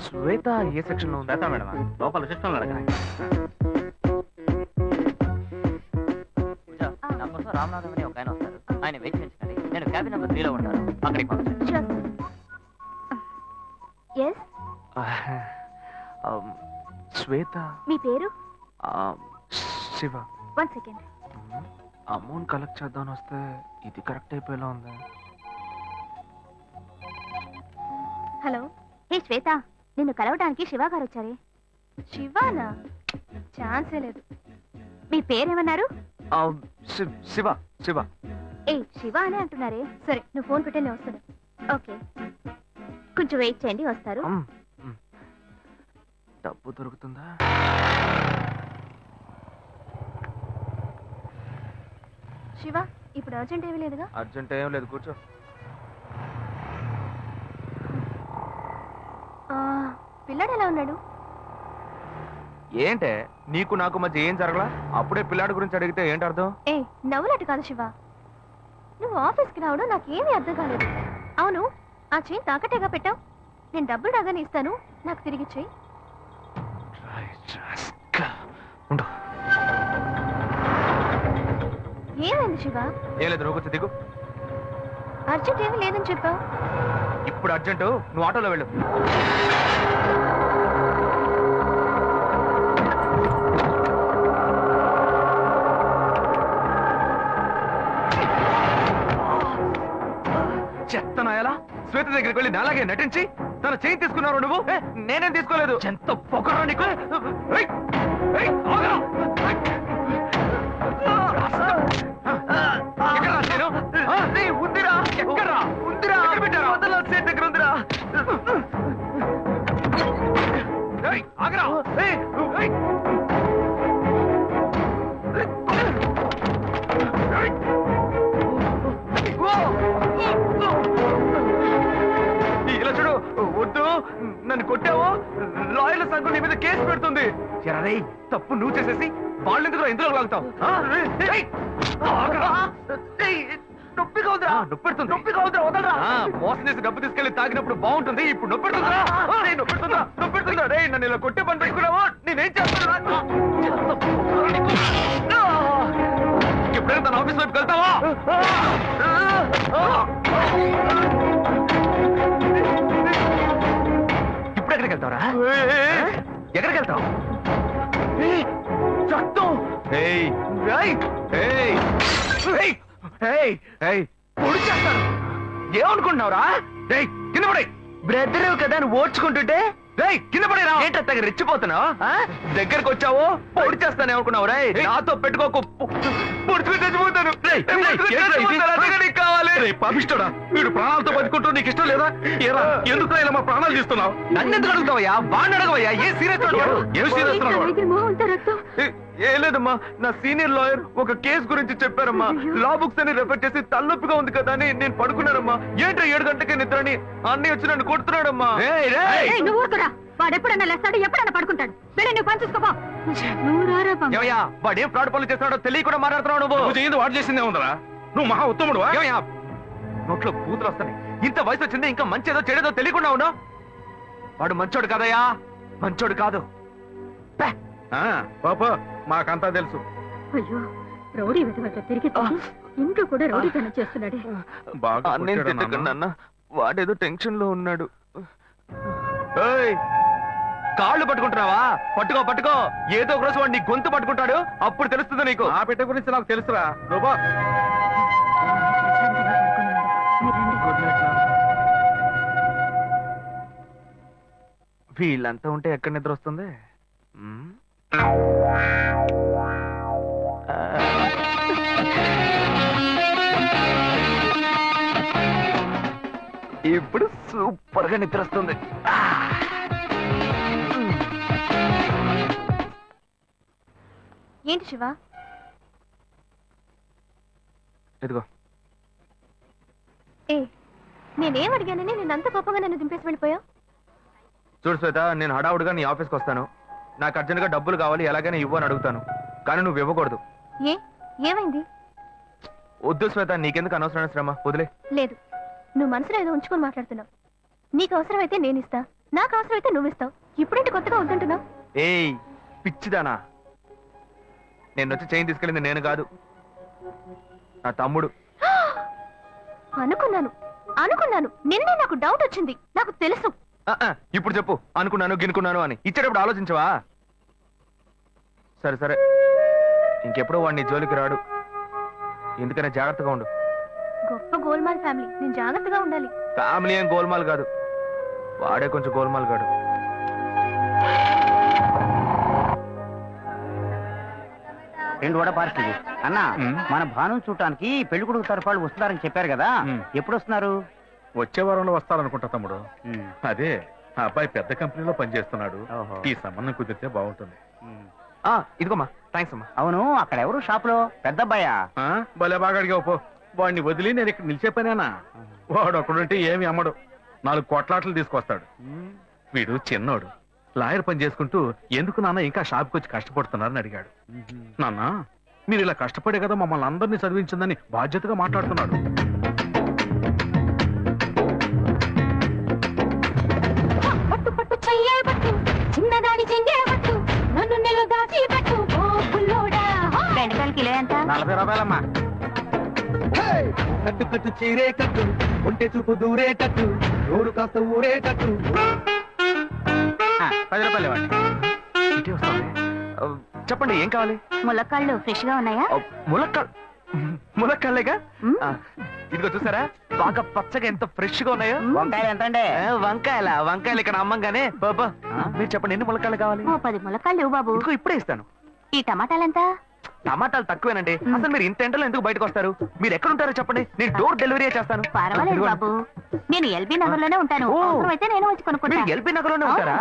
శ్వేత ఏ section లో ఉంది? శ్వేత madam లోపల సిస్టమ్ అడగండి. నా కోసం రామనాథం అని ఒక ఆయన వస్తారు. ఆయన వెయిట్ చేయించండి. నేను క్యాబిన్ నెంబర్ 3లో ఉంటాను. అక్కడికి పంపించండి. శ్వేత. మీ పేరు? శివ. 1 సెకండ్. అమౌంట్ కలెక్ట్ చేద్దామని వస్తే ఇది కరెక్ట్ అయిపోయేలా ఉంది. హలో. ఏ శ్వేత, నిన్ను కలవడానికి శివ గారు వచ్చారే. శివానా? ఛాన్సే లేదు. మీ పేరేమన్నారు? శివ. శివ. ఏ శివ అనే అంటున్నారే. సరే, నువ్వు ఫోన్ పెట్టే నేను వస్తాను. ఓకే, కొంచెం వెయిట్ చేయండి, వస్తారు. డబ్బు దొరుకుతుందా? శివ, ఇప్పుడు అర్జెంట్ ఏమీ లేదుగా? అర్జెంట్ ఏం లేదు, కూర్చో. పిల్లాడు ఎలా ఉన్నాడు? ఏంటే నీకు నాకు మధ్య ఏం జరగలా? అప్పుడే పిల్లాడి గురించి అడిగితే ఏంటి అర్థం? ఏ నవ్వులట్టు కాదు శివ, నువ్వు ఆఫీస్కి రావడం నాకేమీ అర్థం కాలేదు. అవును, ఆ చైన్ తాకట్టేగా పెట్టావు. నేను డబ్బులు రాగానే ఇస్తాను, నాకు తిరిగి చెయ్యి. ఏమైంది శివ? ఏం లేదు, నువ్వు కొంచెం దిగు. అర్జెంట్ ఏమీ లేదని చెప్పావు. ఇప్పుడు అర్జెంటు, నువ్వు ఆటోలో వెళ్ళు. చెత్తనాయలా శ్వేత దగ్గరికి వెళ్ళి నాలాగే నటించి తన చేయి తీసుకున్నావు నువ్వు. నేనేం తీసుకోలేదు. ఎంత పొగరా నీకు. ఉందిరా, ఎక్కడా ఉందిరా, దగ్గర ఉందిరా. ఆగరా. ఇలా చూడు, వద్దు, నన్ను కొట్టావు, లాయర్ల సంఘం నీ మీద కేసు పెడుతుంది. ఎరే, తప్పు నువ్వు చేసేసి వాళ్ళు ఎందుకు ఇందులో లాగుతావు? నొప్పిగా ఉందిరా. నొప్పెడుతుంది, నొప్పిగా ఉందిరా, వదలరా. మోసం చేసి డబ్బు తీసుకెళ్లి తాగినప్పుడు బాగుంటుంది, ఇప్పుడు నొప్పెడుతుందా? నొప్పెడుతుందా, నొప్పెడుతుందా? రే, నన్ను ఇలా కొట్టే పని పెట్టుకున్నావా? నేనేం చేస్తాను? ఎప్పుడైనా తన ఆఫీస్ వైపు వెళ్తావా? ఇప్పుడు ఎక్కడికి వెళ్తావరా? ఎక్కడికి వెళ్తావు? పొడి చేస్తాను. ఏమనుకుంటున్నావురా? కింద పడే. బ్రదర్ కదా అని ఓడ్చుకుంటుంటే కింద పడేరా. ఏంటో రెచ్చిపోతున్నావు? దగ్గరకు వచ్చావు, పొడి చేస్తాను ఏమనుకున్నావు? రే, నాతో పెట్టుకోకు, పొడుచుకుని చచ్చిపోతాను. కావాలి పాపిస్తాడా? వీడు ప్రాణాలతో బతుకుంటూ నీకు ఇష్టం లేదా? ఏరా, ఎందుకు ఇలా మా ప్రాణాలు తీస్తున్నావు? నన్ను ఎందుకు అడుగుతావయ్యా? వాడిని అడగవయ్యా. ఏ సీరియస్ ఏం లేదమ్మా, నా సీనియర్ లాయర్ ఒక కేసు గురించి చెప్పారమ్మా. లా బుక్స్ అని రెఫర్ చేసి తలనొప్పిగా ఉంది కదా అని నేను పడుకున్నానమ్మా. ఏంటో 7 గంటలకే నిద్రని అన్నీ వచ్చి నన్ను కొడుతున్నాడమ్మా. వాడు ఎప్పుడన్నా లేస్తాడు, ఎప్పుడన్నా పడుకుంటాడు. వెళ్ళి నువ్వు పని చూసుకోపో. వాడు ఏం ఫ్రాడ్ పనులు చేస్తున్నాడో తెలియకుండా మాట్లాడుతున్నావు. నువ్వు చేయింది వాడు చేసిందే ఉందరా. నువ్వు మహా ఉత్తముడు. నోట్లో కూతురు వస్తాయి. ఇంత వయసు వచ్చింది, ఇంకా మంచిదో చెడేదో తెలియకుండా ఉన్నావు. వాడు మంచోడు కాదయ్యా, మంచోడు కాదు. పాప మాకంతా తెలుసు. అయ్యో, రౌడీ వెతవట తిరిగి ఇంట్లో కూడా రౌడీతనం చేస్తున్నాడే. బాగా వాడేదో టెన్షన్ లో ఉన్నాడు. కాళ్ళు పట్టుకుంటున్నావా? పట్టుకో పట్టుకో. ఏదో ఒక రోజు వాడు నీ గొంతు పట్టుకుంటాడు, అప్పుడు తెలుస్తుంది నీకు. ఆ పెట్ట గురించి నాకు తెలుసురా. వీళ్ళంతా ఉంటే ఎక్కడ నిద్ర వస్తుంది? ఇప్పుడు సూపర్ గా నిద్ర వస్తుంది. ఏంటి శివ? ఎదుగో. ఏ, నేనేం అడిగానని నేనంత కోపంగా నన్ను దింపేసి వెళ్ళిపోయావు? చూడు శ్వేత, నేను హడావుడిగా నీ ఆఫీస్కి వస్తాను. నాకు అర్జెంట్గా డబ్బులు కావాలి, ఎలాగైనా ఇవ్వు అని అడుగుతాను, కానీ నువ్వు ఇవ్వకూడదు. ఏమైంది? వద్దు శ్వేత, నీకెందుకు అనవసరమైన శ్రమ, వదిలే. లేదు, నువ్వు మనసులో ఏదో ఉంచుకొని మాట్లాడుతున్నావు. నీకు అవసరమైతే నేను ఇస్తా, నాకు అవసరమైతే నువ్వు ఇస్తావు. ఇప్పుడేంటి కొత్తగా వద్దంటున్నావు? ఏయ్ పిచ్చిదానా, నేను వచ్చి చైన్ తీసుకెళ్ళింది నేను కాదు, నా తమ్ముడు. అనుకున్నాను నిన్నే నాకు డౌట్ వచ్చింది, నాకు తెలుసు. ఇప్పుడు చెప్పు, అనుకున్నాను గినుకున్నాను అని ఇచ్చేటప్పుడు ఆలోచించవా? సరే సరే, ఇంకెప్పుడు వాడిని జోలికి రాడు, ఎందుకనే జాగ్రత్తగా ఉండు. గొప్ప గోల్మాల్ ఫ్యామిలీ, నేను జాగ్రత్తగా ఉండాలి. ఫ్యామిలీ ఏం గోల్మాల్ కాదు, వాడే కొంచెం గోల్మాల్ కాడు. రెండు వడ పార్సల్ అన్నా. మన భాను చూడటానికి పెళ్లి కొడుకు తరఫు వాళ్ళు వస్తున్నారని చెప్పారు కదా, ఎప్పుడు వస్తున్నారు? వచ్చే వారంలో వస్తారనుకుంటా తమ్ముడు. అదే ఆ అబ్బాయి పెద్ద కంపెనీలో పనిచేస్తున్నాడు, ఈ సంబంధం కుదిరితే బాగుంటుంది. ఇదిగోమ్మా, థ్యాంక్స్ అమ్మా. అవును, అక్కడ ఎవరు షాప్ లో? పెద్ద అబ్బాయా? భలే బాగా అడిగావు పో. వాడిని వదిలి నేను ఇక్కడ నిలిచే పనేనా? వాడు ఒకడుంటే ఏమి అమ్మడు, 4 కోట్లాట్లు తీసుకొస్తాడు. వీడు చిన్నోడు, లాయర్ పని చేసుకుంటూ ఎందుకు నాన్న ఇంకా షాప్కి వచ్చి కష్టపడుతున్నారని అడిగాడు. నాన్న, మీరు ఇలా కష్టపడే కదా మమ్మల్ని అందరినీ చదివించిందని బాధ్యతగా మాట్లాడుతున్నాడు. చిన్నదాని చెంగేవట్టు నన్ను నెల దాచి పెట్టు ఓ బుల్లోడా. బెండకాయలు కిలో ఎంత? 40 రూపాయలమ్మా. కట్టు కట్టు చీరే కట్టు, ఒంటె చూపు దూరేటట్టు, నోరు కాస్త ఊరేటట్టు. 10 రూపాయలు ఇవ్వండి. ఇటే వస్తుంది. చెప్పండి, ఏం కావాలి? ములక్కాళ్ళు ఫ్రెష్ గా ఉన్నాయా? ములక్కాళ్ళేగా. ఇదిగో చూసారా, బాగా పచ్చగా ఎంత ఫ్రెష్ గా ఉన్నాయో. వంకాయలు ఎంత అండి? వంకాయలు ఇక్కడ అమ్మంగానే. బాబా మీరు చెప్పండి, ఎన్ని ములక్కాళ్ళు కావాలి? ఓ 10 ములక్కాళ్ళు ఇవ్వు బాబు. ఇదిగో ఇప్పుడే ఇస్తాను. ఈ టమాటాలెంత? టమాటాలు తక్కువేనండి. అసలు మీరు ఇంత ఎండలో ఎందుకు బయటకు వస్తారు? మీరు ఎక్కడ ఉంటారో చెప్పండి, నేను డోర్ డెలివరీ చేస్తాను. పర్వాలేదు బాబు, నేను ఎల్బీ నగర్ లోనే ఉంటాను. ఓ. అవసరమైతే నేను వచ్చి కొనుక్కుంటా. మీరు ఎల్బీ నగర్ లోనే ఉంటారా?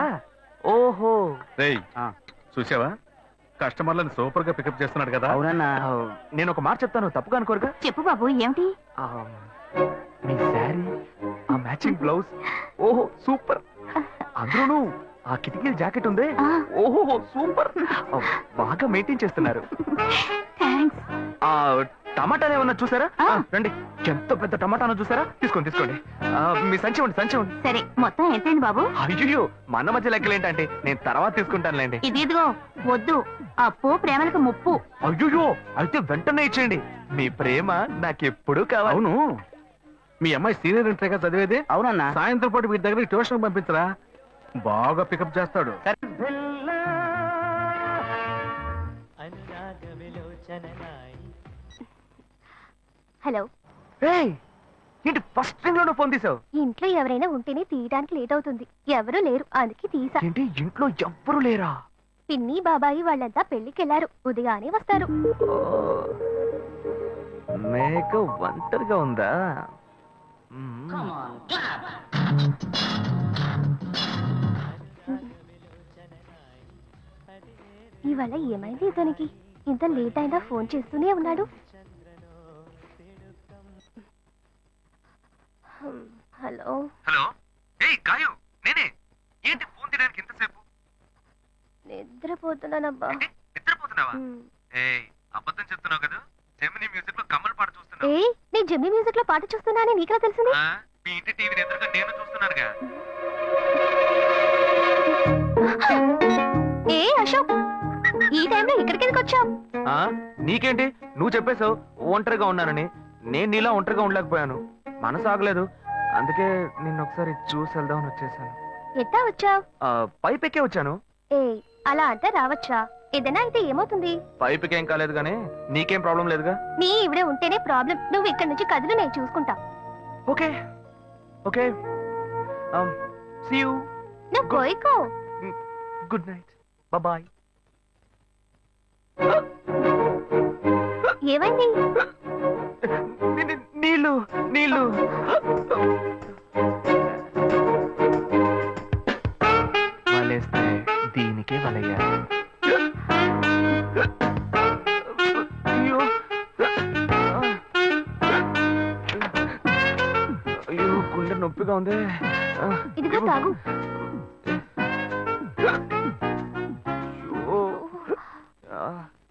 ఓహో. రేయ్, చూసావా కస్టమర్లను సూపర్ గా పికప్ చేస్తున్నాడు కదా. అవునన్నా. నేను ఒక మాట చెప్తాను, తప్పుగా అనుకోరుగా? చెప్పు బాబు, ఏమిటి? మీ శారీ, ఆ మ్యాచింగ్ బ్లౌజ్, ఓహో సూపర్. అందులోనూ ఆ కిటికీల జాకెట్ ఉంది, ఓహో సూపర్. బాగా మెయింటైన్ చేస్తున్నారు. థాంక్స్. ఆ టమాటాలు ఏమన్నా చూసారా? రండి, ఎంత పెద్ద టమాటాను చూసారా? తీసుకోండి. మీ సంచి ఇవ్వండి. సరే, మొత్తం ఎంతైంది బాబు? అయ్యో, మన మధ్య లెక్కలు ఏంటంటే నేను తర్వాత తీసుకుంటానులేండి. ఇదిగో వద్దు, అప్పు ప్రేమలకు ముప్పు. అయ్యో, అయితే వెంటనే ఇచ్చేయండి. మీ ప్రేమ నాకెప్పుడు కావాలి. అవును, మీ అమ్మాయి సీనియర్ ఇంటర్గా చదివేది. అవునన్నా. సాయంత్రం పాటు వీటి దగ్గర ట్యూషన్ పంపించరా, బాగా పికప్ చేస్తాడు. హలో. ఏంటి ఫస్ట్ థింగ్ లోనే ఫోన్ తీసావు? ఇంట్లో ఎవరైనా ఉంటేనే తీయడానికి లేట్ అవుతుంది. ఎవరూ లేరు, అందుకే తీసా. ఏంటి ఇంట్లో ఎవ్వరు లేరా? పిన్ని బాబాయి వాళ్ళంతా పెళ్లికెళ్లారు, ఉదయానే వస్తారు. మేక ఒంటరిగా ఉందా? ఇవాళ ఏమైంది ఇతనికి? ఇంత లేట్ అయినా ఫోన్ చేస్తూనే ఉన్నాడు. హలో. గాయు, నేనే. ఏంటి ఫోన్ తీయడానికి ఎంతసేపు? నిద్రపోతున్నానబ్బా. నిద్రపోతున్నావా? అబద్ధం చెప్తున్నావు కదా. జెమినీ మ్యూజిక్ లో కమల్ పాట చూస్తున్నావు. నేను జెమినీ మ్యూజిక్ లో పాట చూస్తున్నా అని నీకెలా తెలిసింది? మీ ఇంటి టీవీని ఎదురుగా నేను చూస్తున్నానుగా. అశోక్, ఈ టైంలో ఇక్కడికి ఎందుకు వచ్చావు? నీకేంటి, నువ్వు చెప్పేశావు ఒంటరిగా ఉన్నానని. నేను నీలా ఒంటరిగా ఉండలేకపోయాను, మనసు ఆగలేదు. అందుకే నిన్ను ఒకసారి చూసి వెళ్దామని వచ్చేసాను. ఎట్టా వచ్చావు? పైపెక్కే వచ్చాను. అలా అంటే రావచ్చా? ఏదైనా అయితే ఏమవుతుంది? పైపుకేం కాలేదు గానీ నీకేం ప్రాబ్లం లేదుగా. నీ ఇవిడే ఉంటేనే ప్రాబ్లం. నువ్వు ఇక్కడ నుంచి కదులు, నేను చూసుకుంటా. Okay okay, see you. నువ్వు కోయికో. Good night, bye. ఏమైంది? నీళ్ళు. వలేస్తే దీనికే వలయ్యారు. అయ్యో, గుండె నొప్పిగా ఉంది. ఇదిగో తాగు.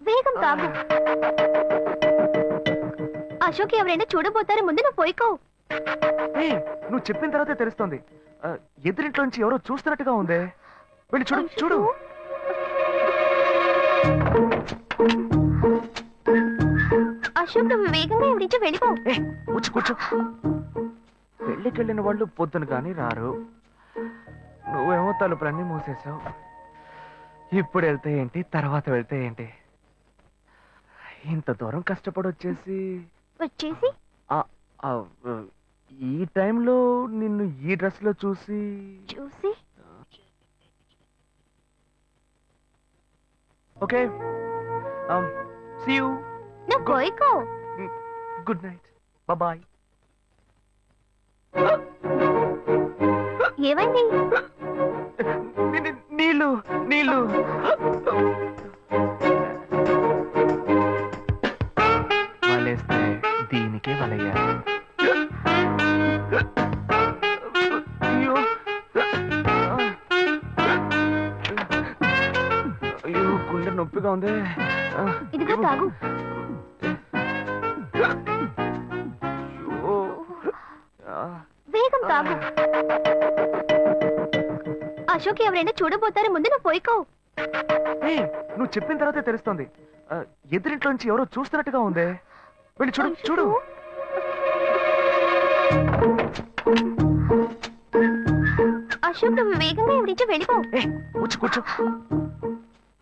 వేగం తాగు. అశోక్ ఎవరైనా చూడబోతారు, ముందు నువ్వు పోయికో. ఏయ్, నువ్వు చెప్పిన తర్వాతే తెలుస్తోంది. ఎదురింట్లో నుంచి ఎవరో చూస్తున్నట్టుగా ఉందే. వెళ్ళి చూడు చూడు. అశోక్ నువ్వు వేగంగా ఎవరి నుంచి వెళ్ళిపో. కూర్చో కూర్చో. పెళ్ళికెళ్ళిన వాళ్ళు పొద్దున కానీ రారు. నువ్వేమో తలుపులన్నీ మూసేసావు. ఇప్పుడు వెళ్తే ఏంటి, తర్వాత వెళ్తే ఏంటి? ఇంత దూరం కష్టపడి వచ్చేసి వచ్చేసి ఆ, ఆ, ఈ టైంలో నిన్ను ఈ డ్రెస్ లో చూసి చూసి ఓకే సీ యూ. నువ్వు పోయికో. Good night, bye. ఏమైంది? నీళ్ళు నీళ్ళు. వలేస్తే దీనికే వలయ్యారు. అయ్యో అయ్యో, గుండె నొప్పిగా ఉంది. ఇదిగో తాగు. అయ్యో. వేగం తాగు. అశోక్ ఎవరైనా చూడబోతారు, ముందు నువ్వు పోయికో. ఏయ్, నువ్వు చెప్పిన తర్వాతే తెలుస్తోంది. ఎదురింట్లో నుంచి ఎవరో చూస్తున్నట్టుగా ఉందే. వెళ్ళి చూడు చూడు. అశోక్ నువ్వు వేగంగా ఎవరి నుంచి వెళ్ళిపో. కూర్చో కూర్చో.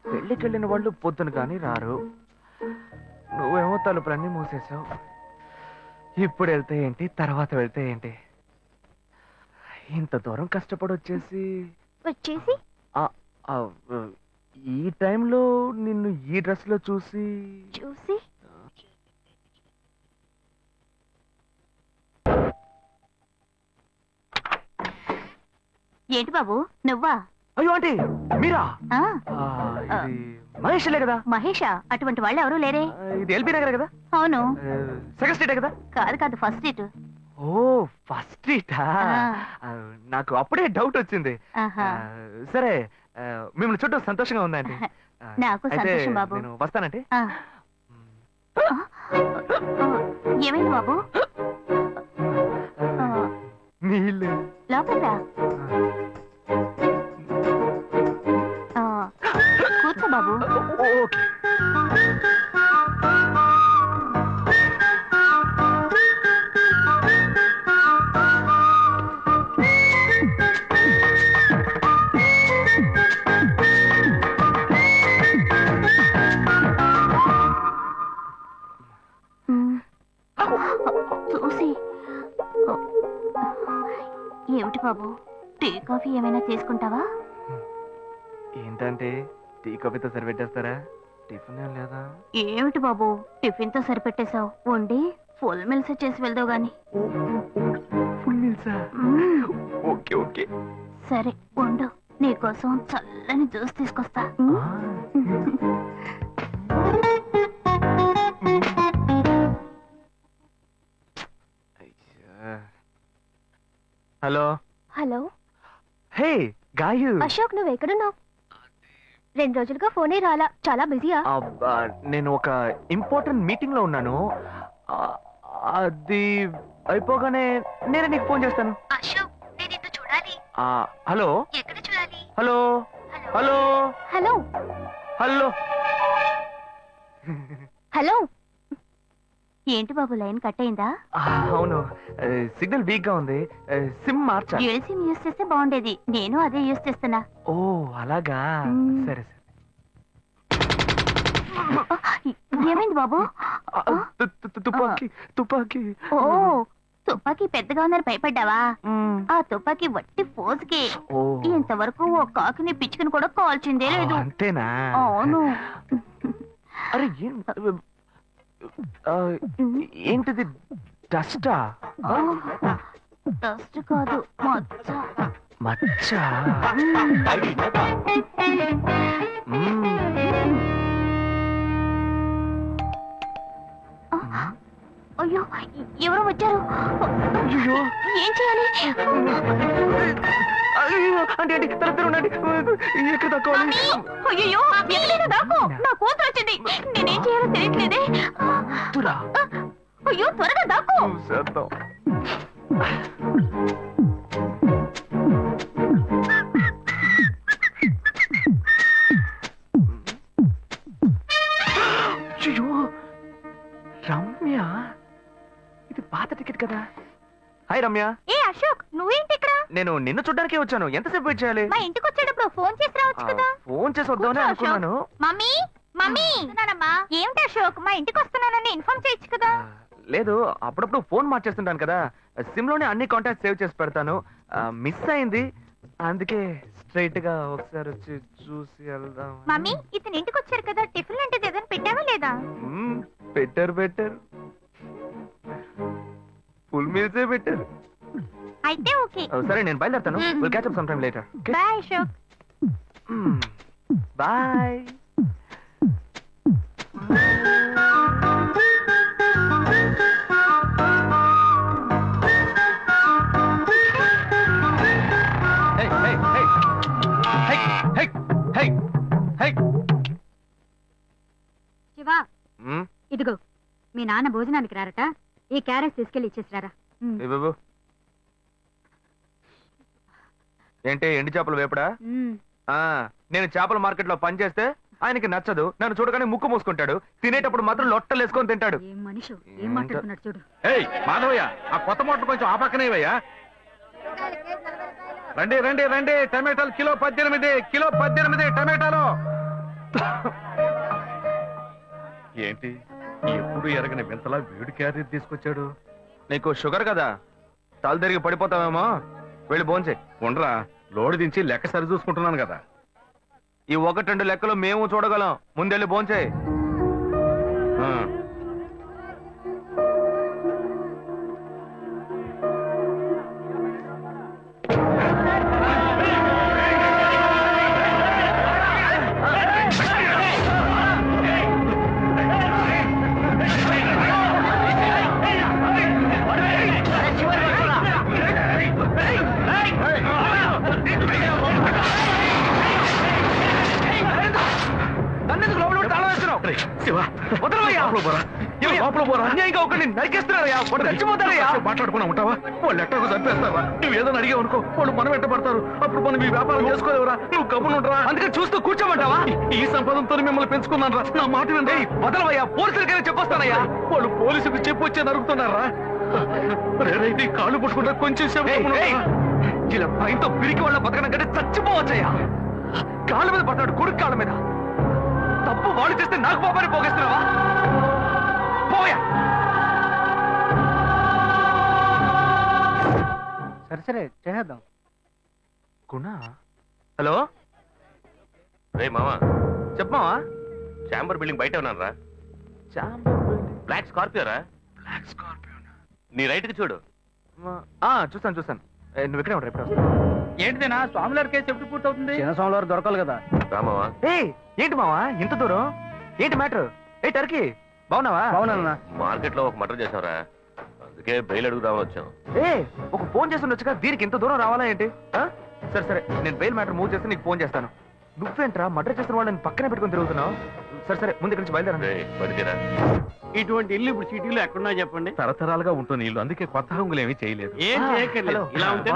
పెళ్ళికెళ్ళిన వాళ్ళు పొద్దున కానీ రారు. నువ్వేమో తలుపులన్నీ మూసేసావు. ఇప్పుడు వెళ్తే ఏంటి, తర్వాత వెళ్తే ఏంటి? ఇంత దూరం కష్టపడి వచ్చేసి వచ్చేసి ఆ, ఆ, ఈ టైంలో నిన్ను ఈ డ్రెస్ లో చూసి చూసి ఏంటి బాబు నువ్వా? అయ్యో ఆంటీ, మీరా? ఆ, ఇది మహేష్లే కదా? మహేషా? అటువంటి వాళ్ళు ఎవరూ లేరే. ఇది ఎల్బీ నగర్ కదా? అవును. సెకండ్ స్ట్రీటే కదా? కాదు కాదు, ఫస్ట్ డేట్. ఓ, ఫస్ట్ స్ట్రీటా? ఆ. నాకు అప్పుడే డౌట్ వచ్చింది. ఆహా. సరే, మిమ్మల్ని చూడటం సంతోషంగా ఉందండి. నాకు అయితే సంతోషం బాబు. నేను వస్తానంటే. ఆ. ఏమైంది బాబు? నీళ్ళు. లోపల రా. కూర్చో బాబు. ఓకే. చూసి ఏమిటి బాబు, టీ కాఫీ ఏమైనా తీసుకుంటావా? ఏంటంటే టీ కాఫీతో సరిపెట్టేస్తారా? టిఫిన్ ఏం లేదా? ఏమిటి బాబు, టిఫిన్ తో సరిపెట్టేశావు. వండి ఫుల్ మిల్స్ చేసి వెళ్దావు గాని. ఫుల్ మీల్సా? మ్మ్. Okay okay. సరే వండు, నీకోసం చల్లని జ్యూస్ తీసుకొస్తా. Hello. Hello hey Gayu. Ashok, నువ్వు ఎక్కడున్నావు? 2 రోజులుగా ఫోనే రాలా, చాలా బిజీయా? నేను ఒక ఇంపార్టెంట్ మీటింగ్ లో ఉన్నాను. ఆ, అది అయిపోగానే నేనే నీకు ఫోన్ చేస్తాను. అశోక్, నేను నిన్ను చూడాలి. హలో. ఎక్కడ చూడాలి? Hello hello hello hello. Hello. ఏంటి బాబు, లైన్ కట్ అయిందా? అవును, సిగ్నల్ వీక్ గా ఉంది. సిమ్ మార్చా. డ్యూయల్ సిమ్ యూస్ చేస్తే బాగుండేది. నేను అదే యూస్ చేస్తున్నా. ఓ అలాగా. మ్మ్. సరే సరే. ఏమైంది బాబు? తుపాకీ తుపాకీ. ఓ, తుపాకీ పెద్దగా ఉందని భయపడ్డావా? మ్మ్. ఆ తుపాకీ వట్టి ఫోజుకే. ఓ ఇంతవరకు ఓ కాకిని పిచ్చుకుని కూడా కాల్చిందే లేదు. అంతేనా? అవును. అరే ఏంటిది, డస్టా? డస్ట్ కాదు, మచ్చ. మచ్చ. అయ్యో, ఎవరో వచ్చారు. అయ్యో ఏం చేయాలి? అయ్యో, అంటే తరద్దరు ఉండండి. ఎక్కడ తక్కువాలి? అయ్యో, ఎక్కడైనా దాకో. నా కూతురు వచ్చింది. నేనేం చేయాలో తెలియట్లేదే. తురా అయ్యో త్వరగా దాక్కు. చూసేద్దాం. అయ్యో, రమ్య, ఇది పాత టికెట్ కదా. హాయ్ రమ్య. ఏ అశోక్, నువ్వేంటి ఇక్కడ? నేను నిన్ను చూడ్డానికే వచ్చాను. ఎంతసేపు వెయిట్ చేయాలి? మా ఇంటికి వచ్చేటప్పుడు ఫోన్ చేసి రావచ్చు కదా. ఫోన్ చేసి వద్దామని కూర్చో, అనుకున్నాను. మమ్మీ మమ్మీ వస్తున్నానమ్మా. ఏమిటి అశోక్, మా ఇంటికి వస్తున్నానని ఇన్ఫార్మ్ చేయొచ్చు కదా. లేదు, అప్పుడప్పుడు ఫోన్ మార్చేస్తుంటాను కదా, సిమ్ లోనే అన్ని కాంటాక్ట్ సేవ్ చేసి పెడతాను. మిస్ అయింది, అందుకే స్ట్రైట్ గా ఒకసారి వచ్చి చూసి వెళ్దాం. మమ్మీ ఇతను ఇంటికి వచ్చారు కదా, టిఫిన్ లాంటిది ఏదైనా పెట్టావా లేదా? బెటర్ ఫుల్ మీల్సే బెటర్. అయితే ఓకే. సరే నేను బయలుదేరుతాను. Mm. Will catch up some time later. Bye Ashok. Bye. Shiva, ఇదిగో మీ నాన్న భోజనానికి రారట, ఈ క్యారెట్ తీసుకెళ్లి ఇచ్చేసిరారా. బాబు ఏంటి ఎండి చేపలు వేపడా? నేను చేపల మార్కెట్ లో పనిచేస్తే ఆయనకి నచ్చదు. నన్ను చూడగానే ముక్కు మూసుకుంటాడు. తినేటప్పుడు మాత్రం లొట్టలు వేసుకొని తింటాడు. ఏం మనిషి, ఏం మాట్లాడుతున్నాడు చూడు. ఏయ్ మాధవయ్య, ఆ కొత్త మోటార్ కొంచెం ఆ పక్కనేవయ్యా. రండి రండి రండి, టమాటాలు కిలో 18 టమాటాలు. ఏంటి ఎప్పుడు ఎరగని వింతలా వేడి క్యారెట్ తీసుకొచ్చాడు? నీకు షుగర్ కదా, తల తిరిగి పడిపోతావేమో. వెళ్ళి భోంచే. ఉండరా, లోడు దించి లెక్క సరి చూసుకుంటున్నాను కదా. ఈ 1-2 లెక్కలు మేము చూడగలం. ముందెళ్ళి భోంచే. నన్నెందుకు లోపల పెట్టి తాళం వేస్తున్నావు? శివ, వదలవయ్యా. లోపల పోరా. అన్యాయంగా ఒకరిని నరికేస్తున్నారయ్యా. వాడు చచ్చిపోతారయ్యా. మాట్లాడుకున్నా ఉంటావా? వాళ్ళు ఎట్టకు చంపేస్తావా? నువ్వు ఏదో అడిగావు అనుకో, వాళ్ళు మనం వెంటబడతారు. అప్పుడు మనం ఈ వ్యాపారం చేసుకోలేవురా. నువ్వు కబునుంటరా. అందుకని చూస్తూ కూర్చోమంటావా? ఈ సంపదంతో మిమ్మల్ని పెంచుకున్నాను రా. నా మాట వినండి. వదలవయ్యా, పోలీసులకైనా చెప్పొస్తానయ్యా. వాళ్ళు పోలీసులకు చెప్పొచ్చే నరుగుతున్నారా? నీ కాళ్ళు పుట్టుకుంటా కొంచెం సేపు గమ్మునుండరా. ఇలా భయంతో పిరికి వాళ్ళ బతకడం కంటే చచ్చిపోవచ్చయ్యా. కాళ్ళ మీద పడ్డాడు, కొడుకు కాళ్ళ మీద. తప్పు వాళ్ళు చేస్తే నాకు పాపాన్ని పోగేస్తున్నావా? పోయా. సరే చేద్దాం. గుణ, హలో. రే మామా, చెప్పమావా. చాంబర్ బిల్డింగ్ బయట ఉన్నాను రా. బ్లాక్ స్కార్పియో రా. Black Scorpio. నీ రైట్ కి చూడు. చూస్తాను. నువ్వు ఇక్కడే ఉంటా. ఇప్పుడు ఏంటిదేనా స్వామివారి కేసు ఎప్పుడు పూర్తవుతుంది? చిన్న స్వామివారు దొరకాలి కదా. రామావా, ఏంటి మావా ఇంత దూరం? ఏంటి మ్యాటర్? టర్కీ బాగున్నావా? అవునన్నా. మార్కెట్ లో ఒక మర్డర్ చేసావురా, అందుకే బెయిల్ అడుగుదామని వచ్చాం. ఒక ఫోన్ చేసి ఉండొచ్చుగా, దీనికి ఇంత దూరం రావాలా ఏంటి? సరే నేను బెయిల్ మ్యాటర్ మూవ్ చేస్తే నీకు ఫోన్ చేస్తాను. నువ్వేంట్రా మర్డర్ చేసిన వాళ్ళని పక్కనే పెట్టుకుని తిరుగుతున్నావు? సరే ముందు ఇక్కడి నుంచి బయలుదేరండి. పడితేరా ఇటువంటి ఇల్లు ఇప్పుడు సిటీలో ఎక్కడున్నా చెప్పండి. తరతరాలుగా ఉంటుంది ఇల్లు, అందుకే కొత్త హంగులు ఏమీ చేయలేదు. ఏం చేయక్కర్లేదు, ఇలా ఉంటే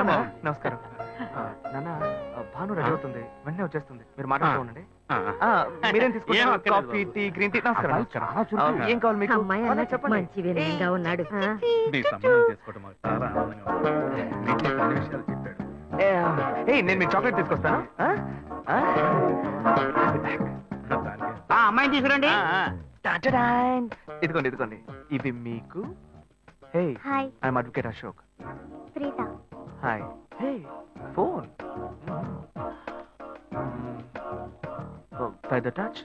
నమస్కారం. నాన్న, భాను రెడీ అవుతుంది, వెంటనే వచ్చేస్తుంది. మీరు మాట్లాడుతూ ఉండండి. మీరేం ఏం తీసుకుంటారు? అక్కర్లేదు కాఫీ, టీ, గ్రీన్ టీ. నమస్కారం. ఏం కావాలి మీకు? చెప్పండి. మంచి వినయంగా ఉన్నాడు. మీ సంబంధం చేసుకోవడం మాకు చాలా ఆనందంగా ఉంది. నీతో కొన్ని విషయాలు చెప్పాడు. నేను మీకు చాక్లెట్ తీసుకొస్తాను. అమ్మాయిని తీసుకురండి. ఇదిగోండి ఇవి మీకు. Hey, hi, I'm advocate Ashok. Preeta. Hi. Hey, phone. By the touch.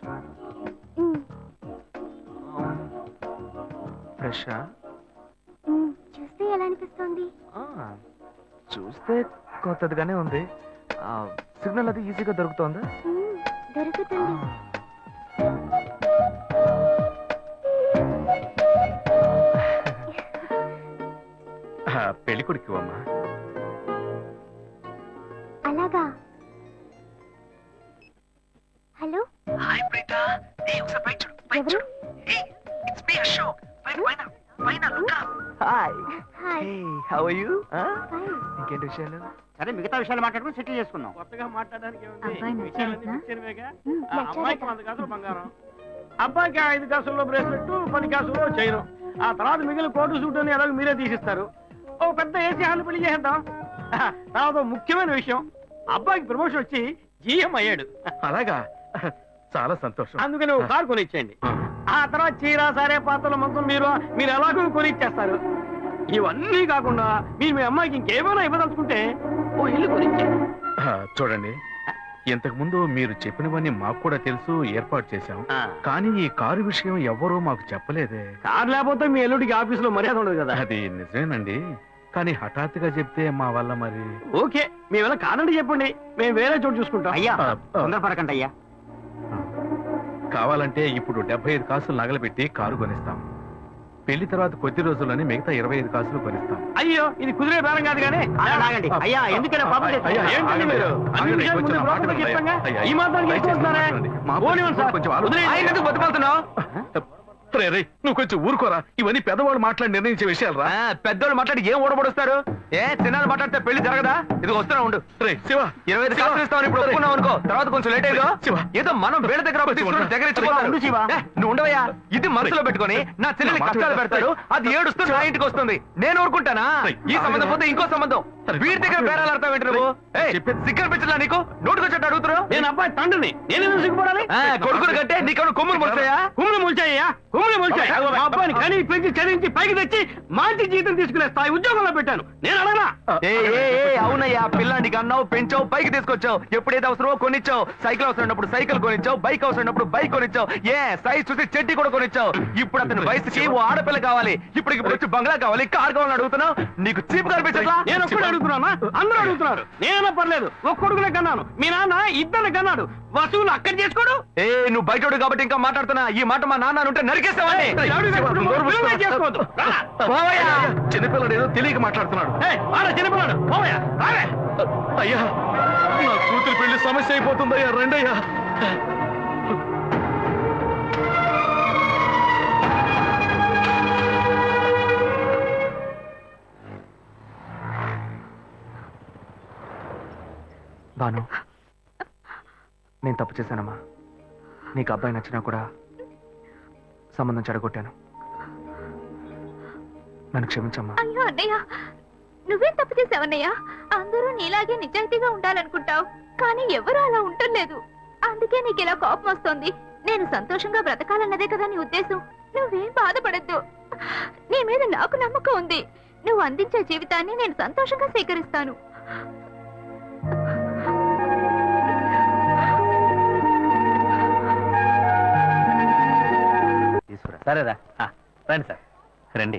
Fresh. చూస్తే ఎలా అనిపిస్తుంది? చూస్తే కొత్తదిగానే ఉంది. సిగ్నల్ అది ఈజీగా దొరుకుతోందా? దొరుకుతుంది. పెళ్లి కొడుకు అమ్మా. అలాగా. Hello, hi Preeta. ఒకసారి బయట చూడు. ఎవరు? It's me, Ashok. Hi hi how are you fine ఇంకేంటి విషయాలు సరే మిగతా విషయాలు మాట్లాడుకుని సెటిల్ చేసుకుందాం. కొత్తగా మాట్లాడడానికి అబ్బాయి నచ్చాడట్నా? అమ్మాయికి 100 కాసులు బంగారం, అబ్బాయికి 5 కాసుల్లో బ్రేస్లెట్, 10 కాసుల్లో చైన్. ఆ తర్వాత మిగిలిన కోటు సూట్ అని ఎలాగో మీరే తీసిస్తారు. ఓ పెద్ద ఏసీ హాల్ పెళ్లి చేద్దాం. తర్వాత ముఖ్యమైన విషయం, అబ్బాయికి ప్రమోషన్ వచ్చి జీఎం అయ్యాడు. అలాగా చాలా సంతోషం. అందుకని ఒక కారు కొనిచ్చేయండి. ఆ తర్వాత చీర సారే పాత్రల మొత్తం మీరు ఎలాగో కొనిచ్చేస్తారు. ఇవన్నీ కాకుండా మీరు మీ అమ్మాయికి ఇంకేమైనా ఇవ్వదలుచుకుంటే ఓ ఇల్లు కొనిచ్చేయండి. చూడండి, ఇంతకు ముందు మీరు చెప్పినవన్నీ మాకు కూడా తెలుసు, ఏర్పాటు చేశాం. కానీ ఈ కారు విషయం ఎవ్వరూ మాకు చెప్పలేదే. కారు లేకపోతే మీ ఎల్లుడికి ఆఫీసులో మర్యాద ఉండదు కదా. అది నిజమేనండి, కానీ హఠాత్తుగా చెప్తే మా వల్ల మరి. ఓకే, మీ వల్ల కాదండి చెప్పండి, మేము వేరే చోటు చూసుకుంటాం. అయ్యా తొందరపడకండి అయ్యా. కావాలంటే ఇప్పుడు 75 కాసులు నగలబెట్టి కారు కొనిస్తాం. పెళ్లి తర్వాత కొద్ది రోజుల్లోనే మిగతా 25 కాసులు కొనిస్తాం. అయ్యో, ఇది కుదిరే బేరం కాదు కానీ. ఆగండి అయ్యా, ఎందుకైనా పాపం అయ్యా, తెచ్చుకోండి. ఏంటండి మీరు? అన్ని ఆగండి, విషయాలు కొంచెం ముందు మాట్లాడండి, బ్రోకర్తో చెప్పాంగా? అయ్యా. ఈ మాత్రానికి దయచేసి ఎక్కువస్తున్నారే? మాట్లాడండి. మా పోనివ్వండి సార్. కొంచెం ఆలోచించండి. వదిలేయండి. ఆయన ఎందుకు బతుకుతున్నావు రే, నువ్వు కొంచెం ఊరుకోరా. ఇవన్నీ పెద్దవాళ్ళు మాట్లాడి నిర్ణయించే విషయాలు రా. పెద్దోళ్ళు మాట్లాడి ఏం ఓడబడుస్తారు? చిన్నాళ్ళు మాట్లాడితే పెళ్లి జరగదా? ఇది వస్తున్నా ఉండు. రే శివ, 25 కాసులు ఇస్తామని ఇప్పుడు ఒప్పుకున్నావు అనుకో, తర్వాత కొంచెం లేట్ అయ్యో. శివ. ఏదో మనం వేడ దగ్గర అప్పు తీసుకుని దగ్గర ఇచ్చిపోతారు. ఉండు శివ. నువ్వు ఉండవయ్యా, ఇది మనసులో పెట్టుకొని నా చెల్లెలి నా మాట కష్టాలు విను. పెడతారు, అది ఏడుస్తూ నా ఇంటికి వస్తుంది. నేను ఊరుకుంటానా? ఈ సంబంధం పోతే ఇంకో సంబంధం. వీడి దగ్గర బేరాలు ఆడతావు ఏంటి నువ్వు? సిగ్గర్ పిచ్చలా నీకు? నోటుకొచ్చేట్టు అడుగుతున్నావు. నేను అబ్బాయి తండ్రిని, నేను సిగ్గుపడాలి? కొడుకులు కంటే నీకు కొమ్ములు మొలుస్తాయా? కుమ్ములు మొలిచాయ్యా, కుమ్ములు మొలిచాయి. మా అబ్బాయిని కని పెంచి చదివించి పైకి తెచ్చి మంచి జీతం తీసుకునే స్థాయి ఉద్యోగంలో పెట్టాను. నేను అడగనా? అవునయ్యా, పిల్లానికి అన్నావు, పెంచావు, పైకి తీసుకొచ్చావు. ఎప్పుడైతే అవసరమో కొనిచ్చావు. సైకిల్ అవసరమైనప్పుడు సైకిల్ కొనిచ్చావు, బైక్ అవసరమైనప్పుడు బైక్ కొనిచ్చావు. సైజ్ చూసి చెట్టి కూడా కొనిచ్చావు. ఇప్పుడు అతని వయసుకి ఓ ఆడపిల్ల కావాలి, ఇప్పుడు వచ్చి బంగ్లా కావాలి, కార్ కావాలని అడుగుతున్నావు. నీకు చీప్ కనిపించట్లా? నేను ఒక్కడే అడుగుతున్నానా? అందరూ అడుగుతున్నారు. నేనైనా పర్లేదు, ఒక్క కొడుకునే కన్నాను. మీ నాన్న 2 కన్నాడు. వసూలు అక్కడ చేసుకోడు. నువ్వు బయటోడు కాబట్టి ఇంకా మాట్లాడుతున్నా. ఈ మాట మా నాన్న ఉంటే నరికేస్తావని. చేసుకోవద్దు. చిన్నపిల్లడు ఏదో తెలియక మాట్లాడుతున్నాడు. చిన్నపిల్లాడు పోవయ్యా, రావే. అయ్యా, నా కూతురు పెళ్లి సమస్య అయిపోతుందయ్యా, రండయ్యా. బాను, నేను తప్పు చేశానమ్మా. నీకు అబ్బాయి నచ్చినా కూడా సంబంధం చెడగొట్టాను. నన్ను క్షమించమ్మా. అయ్యో అన్నయ్య, నువ్వేం తప్పు చేసావన్నయ్య? అందరూ నీలాగే నిజాయితీగా ఉండాలనుకుంటావు, కానీ ఎవరు అలా ఉండలేదు. అందుకే నీకు ఇలా కోపం వస్తుంది. నేను సంతోషంగా బ్రతకాలన్నదే కదా నీ ఉద్దేశం. నువ్వేం బాధపడద్దు. నీ మీద నాకు నమ్మకం ఉంది. నువ్వు అందించే జీవితాన్ని నేను సంతోషంగా స్వీకరిస్తాను. సరేరా, రండి సార్, రండి.